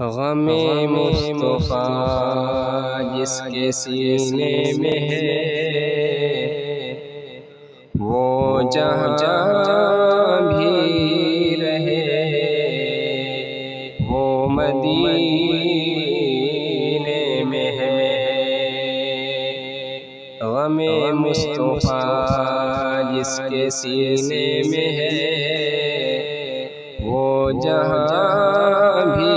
غم مصطفیٰ جس کے سینے میں ہے وہ جہاں بھی رہے، وہ مدینے میں ہے۔ غم مصطفیٰ جس کے سینے میں ہے وہ جہاں بھی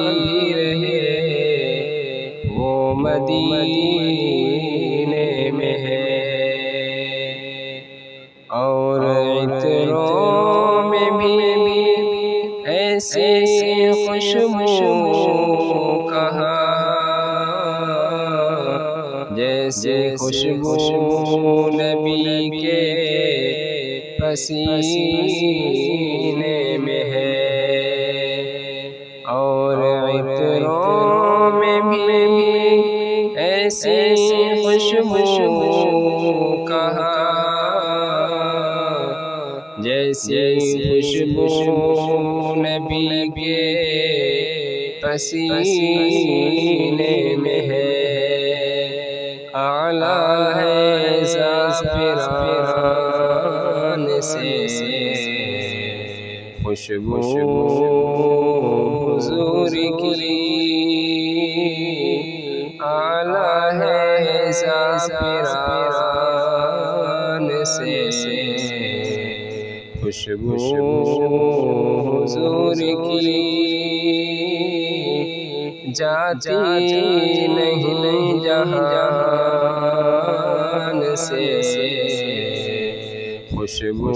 رہے، وہ مدینے میں ہے۔ اور عطروں میں بھی ایسی خوشبو کہاں، جیسے خوشبو نبی کے پسینے میں ہے۔ اور عطروں میں بھی ایسی خوشبو کہاں، جیسی خوشبو نبی کے پسینے میں ہے۔ اعلیٰ ہے زعفران سے خوشبو حضور کی، اعلیٰ ہے زعفران سے خوشبو حضور کی۔ جاتی نہیں جہان سے خوشبو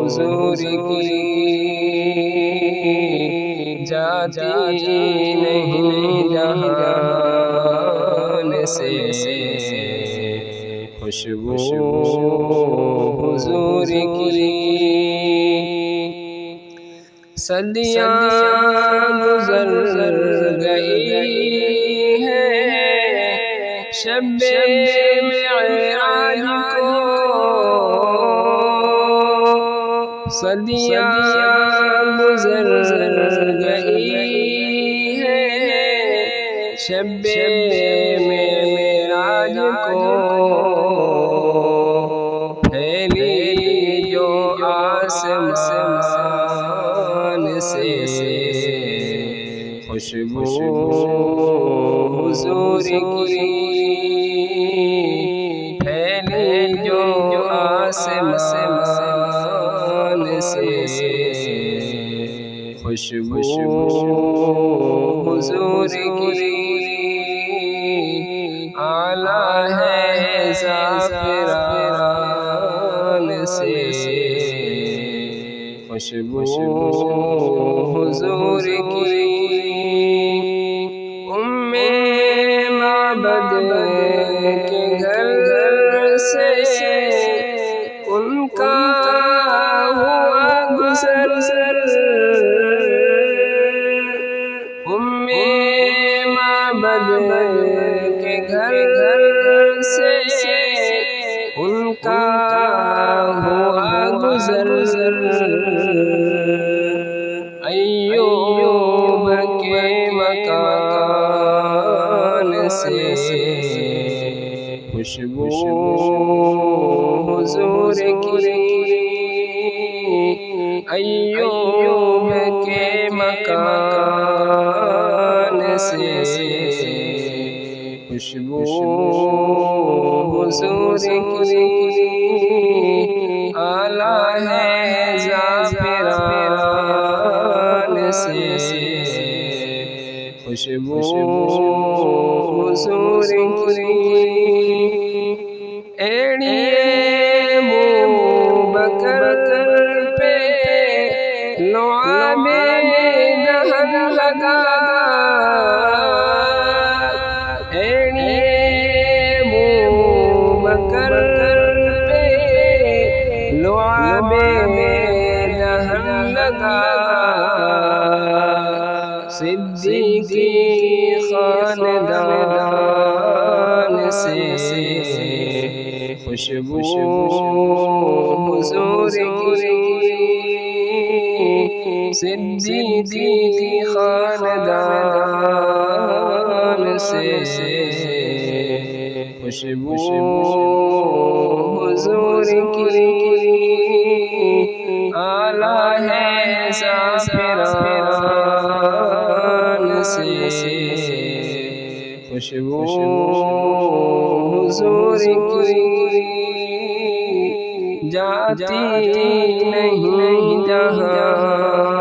حضور کی، جاتی نہیں جہان سے خوشبو حضور کی۔ صدیاں گزر گئی ہیں شب معراج کو، صدیاں گزر گئی ہیں شب معراج کو، پھیلی جو آسمان سے خوشبو حضور کی، پھیلی جو آسمان سے خوشبو حضور کی۔ اعلیٰ ہے زعفران سے خوشبو حضور کی۔ معبد کے گھر سے ان کا ہوا گزر، معبد کے گھر سے ان کا ہوا گزر، ایوب کے مکان سے خوشبو حضور کی، ایوب کے مکان سے خوشبو حضور کی۔ اعلیٰ ہے زعفران سے خوشبو حضور کی۔ ایڑیے ابوبکر پہ لعاب دہن لگا، ایڑیے ابوبکر پہ لعاب دہن لگا، صدیقی خاندان سے خوشبو حضور کی، صدیقی خاندان جاویدان سے خوشبو حضور کی اعلیٰ ہے زعفران سے خوشبو حضور کی جاتی نہیں جہاں